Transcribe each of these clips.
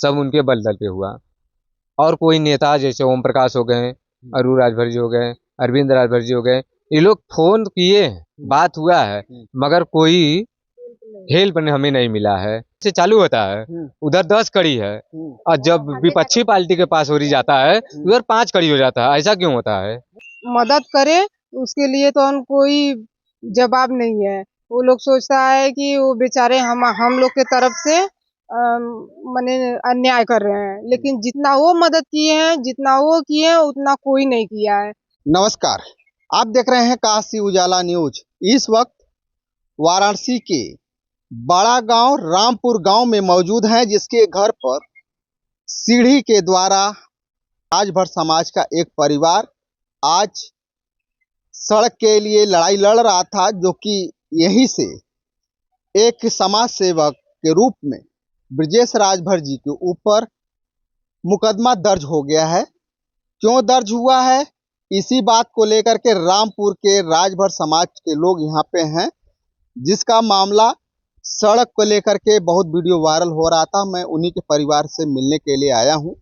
सब उनके बलदल पे हुआ। और कोई नेता जैसे ओम प्रकाश हो गए, अरुण राजभर जी हो गए, अरविंद राजभर जी हो गए, ये लोग फोन किए, बात हुआ है, मगर कोई हेल्प हमें नहीं मिला है। से चालू होता है, उधर 10 कड़ी है, और जब विपक्षी पार्टी के पास हो रही जाता है उधर 5 कड़ी हो जाता है। ऐसा क्यों होता है? मदद करे उसके लिए तो हम कोई जवाब नहीं है। वो लोग सोचता है कि वो बेचारे हम लोग के तरफ से माने अन्याय कर रहे हैं, लेकिन जितना वो मदद किए हैं, जितना वो किए हैं, उतना कोई नहीं किया है। नमस्कार, आप देख रहे हैं काशी उजाला न्यूज। इस वक्त वाराणसी के बड़ा गांव रामपुर गांव में मौजूद हैं, जिसके घर पर सीढ़ी के द्वारा राजभर समाज का एक परिवार आज सड़क के लिए लड़ाई लड़ रहा था, जो कि यहीं से एक समाज सेवक के रूप में ब्रजेश राजभर जी के ऊपर मुकदमा दर्ज हो गया है। क्यों दर्ज हुआ है, इसी बात को लेकर के रामपुर के राजभर समाज के लोग यहाँ पे हैं, जिसका मामला सड़क को लेकर के बहुत वीडियो वायरल हो रहा था। मैं उन्हीं के परिवार से मिलने के लिए आया हूँ।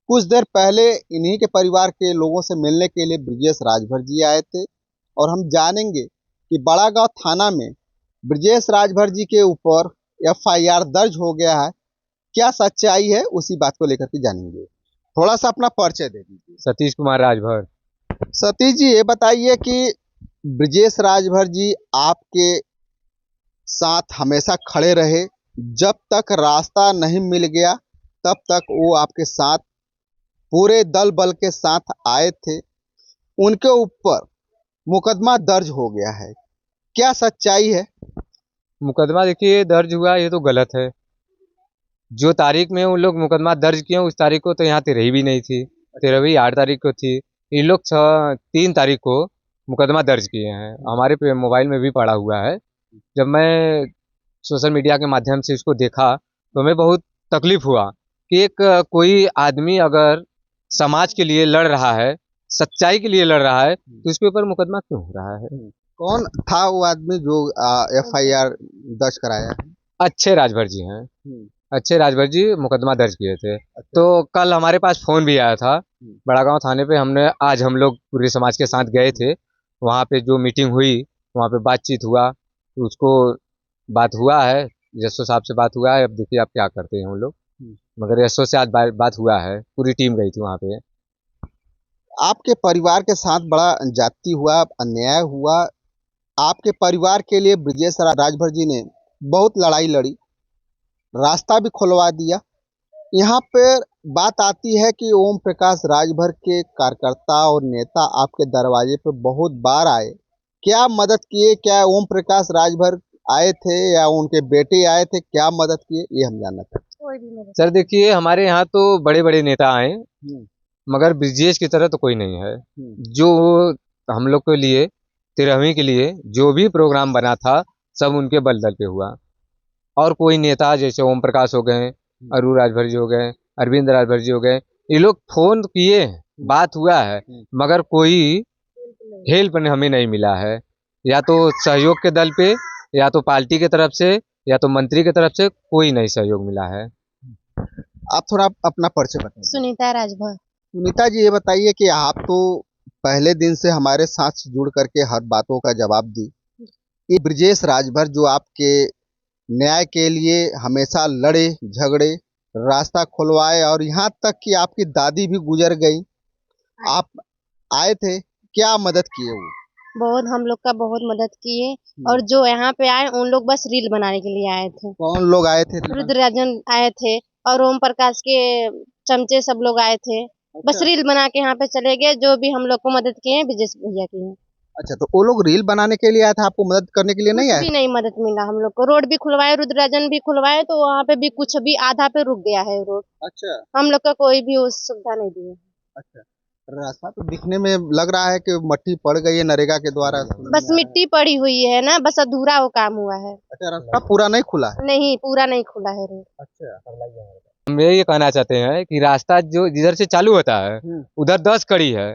कुछ देर पहले इन्हीं के परिवार के लोगों से मिलने के लिए ब्रजेश राजभर जी आए थे, और हम जानेंगे कि बड़ा गांव थाना में ब्रजेश राजभर जी के ऊपर FIR दर्ज हो गया है। क्या सच्चाई है, उसी बात को लेकर के जानेंगे। थोड़ा सा अपना परिचय दे दीजिए। सतीश कुमार राजभर। सतीश जी, ये बताइए कि ब्रजेश राजभर जी आपके साथ हमेशा खड़े रहे, जब तक रास्ता नहीं मिल गया तब तक वो आपके साथ पूरे दल बल के साथ आए थे। उनके ऊपर मुकदमा दर्ज हो गया है, क्या सच्चाई है? मुकदमा देखिए दर्ज हुआ, ये तो गलत है। जो तारीख में उन लोग मुकदमा दर्ज किए उस तारीख को तो यहाँ तेरह भी नहीं थी, 13वीं 8 तारीख को थी। ये लोग 3 तारीख को मुकदमा दर्ज किए हैं, हमारे पे मोबाइल में भी पड़ा हुआ है। जब मैं सोशल मीडिया के माध्यम से इसको देखा तो हमें बहुत तकलीफ हुआ कि एक कोई आदमी अगर समाज के लिए लड़ रहा है, सच्चाई के लिए लड़ रहा है, तो इसके ऊपर मुकदमा क्यों हो रहा है? कौन था वो आदमी जो FIR दर्ज कराया है? अच्छे राजभर जी हैं, अच्छे राजभर जी मुकदमा दर्ज किए थे। तो कल हमारे पास फोन भी आया था बड़ा गांव थाने पे। आज हम लोग पूरे समाज के साथ गए थे, वहाँ पे जो मीटिंग हुई वहाँ पे बातचीत हुआ, तो उसको बात हुआ है, यशो साहब से बात हुआ है। अब देखिए आप क्या करते हैं हम लोग, मगर यशो से आज बात हुआ है, पूरी टीम गई थी वहाँ पे। आपके परिवार के साथ बड़ा जाति हुआ, अन्याय हुआ। आपके परिवार के लिए ब्रजेश राजभर जी ने बहुत लड़ाई लड़ी, रास्ता भी खुलवा दिया। यहाँ पर बात आती है कि ओम प्रकाश राजभर के कार्यकर्ता और नेता आपके दरवाजे पर बहुत बार आए, क्या मदद किए? क्या ओम प्रकाश राजभर आए थे या उनके बेटे आए थे? क्या मदद किए, ये हम जानना चाहते हैं। सर देखिए, हमारे यहाँ तो बड़े बड़े नेता आए, मगर ब्रजेश की तरह तो कोई नहीं है। जो हम लोग के लिए 13वीं के लिए जो भी प्रोग्राम बना था सब उनके बलदल पे हुआ। और कोई नेता जैसे ओम प्रकाश हो गए, अरुण राजभर जी हो गए, अरविंद राजभर जी हो गए, ये लोग फोन किए, बात हुआ है, मगर कोई हेल्प हमें नहीं मिला है। या तो सहयोग के दल पे, या तो पार्टी की तरफ से, या तो मंत्री की तरफ से कोई नहीं सहयोग मिला है। आप थोड़ा अपना परिचय बताइए। सुनीता राजभर। सुनीता जी, ये बताइए कि आप तो पहले दिन से हमारे साथ जुड़ करके हर बातों का जवाब दी। ये ब्रजेश राजभर जो आपके न्याय के लिए हमेशा लड़े झगड़े, रास्ता खुलवाए, और यहाँ तक कि आपकी दादी भी गुजर गई, आप आए थे, क्या मदद किए वो? बहुत हम लोग का बहुत मदद किए, और जो यहाँ पे आए उन लोग बस रील बनाने के लिए आए थे। कौन लोग आए थे? रुद्रराजन आए थे और ओम प्रकाश के चमचे सब लोग आए थे। बस रील बना के यहाँ पे चले गए। जो भी हम लोग को मदद किए ब्रजेश भैया की है। अच्छा, तो वो लोग रील बनाने के लिए आया था, आपको मदद करने के लिए नहीं आए? भी नहीं मदद मिला हम लोग को। रोड भी खुलवाए, रुद्रराजन भी खुलवाए, तो वहाँ पे भी कुछ भी आधा पे रुक गया है रोड। अच्छा, हम लोग का कोई भी उस सुविधा नहीं दी है। अच्छा, रास्ता तो दिखने में लग रहा है कि मट्टी पड़ गई है नरेगा के द्वारा। बस मिट्टी पड़ी हुई है ना, बस अधूरा वो काम हुआ है। अच्छा, रास्ता पूरा नहीं खुला है? नहीं, पूरा नहीं खुला है रोड। अच्छा, हम ये कहना चाहते हैं कि रास्ता जो जिधर से चालू होता है उधर 10 कड़ी है,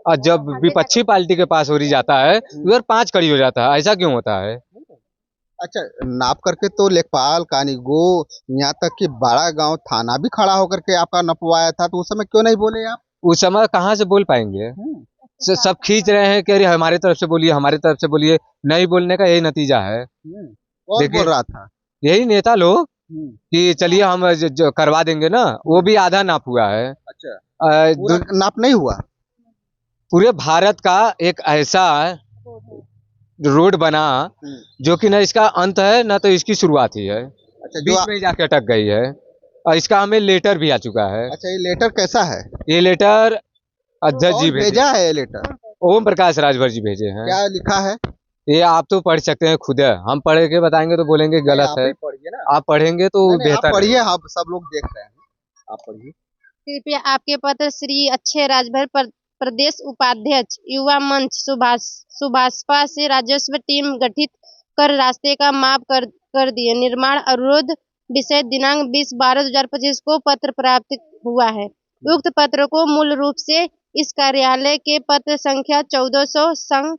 और जब विपक्षी पार्टी के पास हो रही जाता है उधर 5 कड़ी हो जाता है। ऐसा क्यों होता है? अच्छा, नाप करके तो लेखपाल कानीगो यहाँ तक कि बड़ा गांव थाना भी खड़ा होकर के आपका नपवाया था, तो उस समय क्यों नहीं बोले आप? उस समय कहाँ से बोल पाएंगे? सब खींच रहे हैं कि अरे हमारी तरफ से बोलिए, हमारी तरफ से बोलिए। नहीं बोलने का यही नतीजा है। कौन देखिए, बोल रहा था? यही नेता लोग हम्म, कि चलिए हम जो करवा देंगे ना, वो भी आधा नाप हुआ है। अच्छा, अ, पूरा दु- नाप नहीं हुआ? पूरे भारत का एक ऐसा रोड बना जो कि न इसका अंत है न तो इसकी शुरुआत ही है, अच्छा, बीच में ही जाके अटक गई है। और इसका हमें लेटर भी आ चुका है। अच्छा, ये लेटर कैसा है? ये लेटर अध्यक्ष जी कौन भेजे, भेजा है ये लेटर? ओम प्रकाश राजभर जी भेजे हैं। क्या लिखा है? ये आप तो पढ़ सकते हैं खुद है, हम पढ़ के बताएंगे तो बोलेंगे नहीं, गलत आप है। ही पढ़िए ना। आप पढ़ेंगे तो नहीं, आप बेहतर पढ़िए, रहेगा। आप सब लोग देख रहे हैं, आप पढ़िए। कृपया आपके पत्र श्री अच्छे राजभर प्रदेश उपाध्यक्ष युवा मंच सुभाषपा से राजस्व टीम गठित कर रास्ते का माप कर दिए। निर्माण अनुरोध विषय दिनांक 20/12/2025 को पत्र प्राप्त हुआ है। उक्त पत्र को मूल रूप से इस कार्यालय के पत्र संख्या 1400 संघ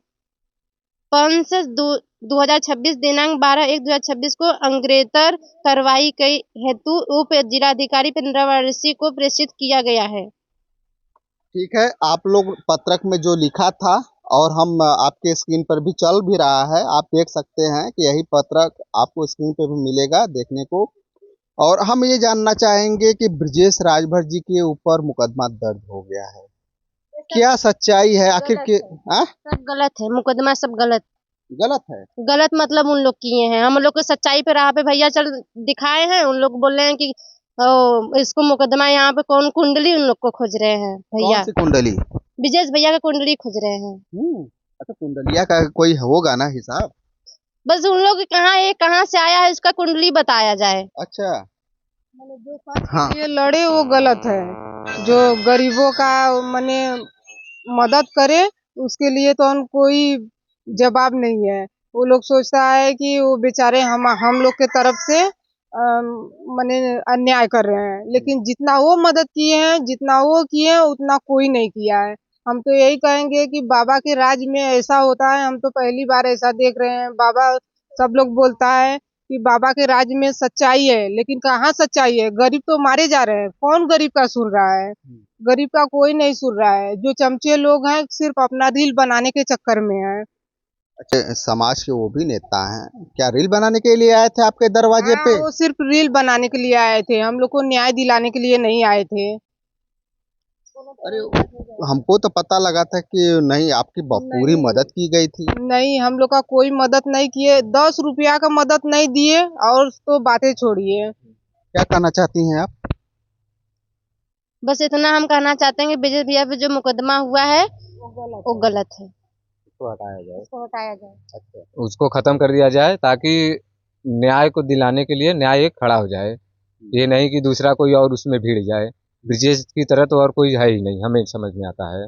2026 दिनांक 12/1/2026 को अग्रेतर कार्रवाई के हेतु उप जिलाधिकारी पंद्रहवासी को प्रेषित किया गया है। ठीक है, आप लोग पत्रक में जो लिखा था और हम आपके स्क्रीन पर भी चल भी रहा है, आप देख सकते हैं कि यही पत्रक आपको स्क्रीन पर भी मिलेगा देखने को। और हम ये जानना चाहेंगे कि ब्रजेश राजभर जी के ऊपर मुकदमा दर्ज हो गया है, क्या सच्चाई है आखिर के? हाँ? सब गलत है, मुकदमा सब गलत गलत है? गलत मतलब उन लोग किए हैं। हम लोग को सच्चाई पे राह पे भैया चल दिखाए हैं, उन लोग बोल रहे हैं कि इसको मुकदमा यहाँ पे कौन कुंडली उन लोग को खोज रहे हैं भैया। कौन सी कुंडली? ब्रजेश भैया का कुंडली खोज रहे हैं। अच्छा, कुंडलिया का कोई होगा ना हिसाब? बस उन लोग कहाँ से आया है इसका कुंडली बताया जाए। अच्छा, जो सच हाँ, के लिए लड़े वो गलत है। जो गरीबों का माने मदद करे उसके लिए तो हम कोई जवाब नहीं है। वो लोग सोचता है कि वो बेचारे हम लोग के तरफ से माने अन्याय कर रहे हैं, लेकिन जितना वो मदद किए हैं, जितना वो किए हैं, उतना कोई नहीं किया है। हम तो यही कहेंगे कि बाबा के राज में ऐसा होता है, हम तो पहली बार ऐसा देख रहे हैं। बाबा सब लोग बोलता है कि बाबा के राज में सच्चाई है, लेकिन कहाँ सच्चाई है? गरीब तो मारे जा रहे हैं, कौन गरीब का सुन रहा है? गरीब का कोई नहीं सुन रहा है। जो चमचे लोग हैं सिर्फ अपना रील बनाने के चक्कर में है। अच्छा, समाज के वो भी नेता हैं, क्या रील बनाने के लिए आए थे आपके दरवाजे पे? वो सिर्फ रील बनाने के लिए आए थे, हम लोग को न्याय दिलाने के लिए नहीं आए थे। अरे, हमको तो पता लगा था कि नहीं, आपकी पूरी मदद की गई थी। नहीं, हम लोग का कोई मदद नहीं किए, 10 रुपया का मदद नहीं दिए, और तो बातें छोड़िए। क्या कहना चाहती हैं आप? बस इतना हम कहना चाहते हैं कि ब्रजेश भैया पे जो मुकदमा हुआ है वो गलत है, उसको हटाया जाए, उसको हटाया जाए। अच्छा, उसको खत्म कर दिया जाए ताकि न्याय को दिलाने के लिए न्याय एक खड़ा हो जाए। ये नहीं कि दूसरा कोई और उसमें भिड़ जाए। ब्रजेश की तरह तो और कोई है ही नहीं, हमें समझ में आता है।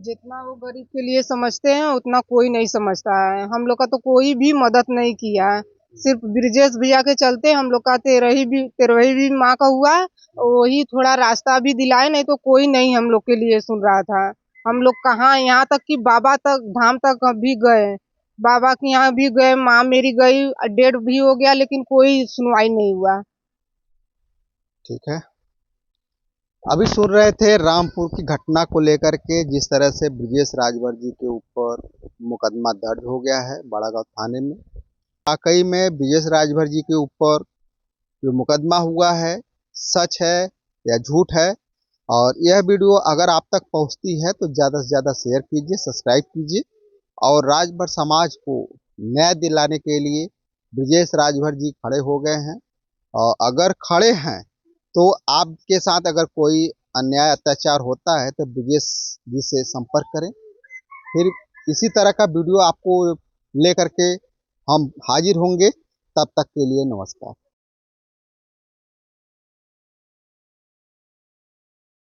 जितना वो गरीब के लिए समझते हैं उतना कोई नहीं समझता है। हम लोग का तो कोई भी मदद नहीं किया है, सिर्फ ब्रजेश भैया के चलते हम लोग का 13वीं माह का हुआ, वही थोड़ा रास्ता भी दिलाए, नहीं तो कोई नहीं हम लोग के लिए सुन रहा था। हम लोग कहाँ, यहाँ तक कि बाबा तक धाम तक भी गए, बाबा के यहाँ भी गए, माँ मेरी गई, डेट भी हो गया, लेकिन कोई सुनवाई नहीं हुआ। ठीक है, अभी सुन रहे थे रामपुर की घटना को लेकर के, जिस तरह से ब्रजेश राजभर जी के ऊपर मुकदमा दर्ज हो गया है बड़ागांव थाने में। वाकई में ब्रजेश राजभर जी के ऊपर जो मुकदमा हुआ है सच है या झूठ है? और यह वीडियो अगर आप तक पहुंचती है तो ज़्यादा से ज़्यादा शेयर कीजिए, सब्सक्राइब कीजिए। और राजभर समाज को न्याय दिलाने के लिए ब्रजेश राजभर जी खड़े हो गए हैं, और अगर खड़े हैं तो आपके साथ अगर कोई अन्याय अत्याचार होता है तो ब्रजेश जी से संपर्क करें। फिर इसी तरह का वीडियो आपको लेकर के हम हाजिर होंगे। तब तक के लिए नमस्कार।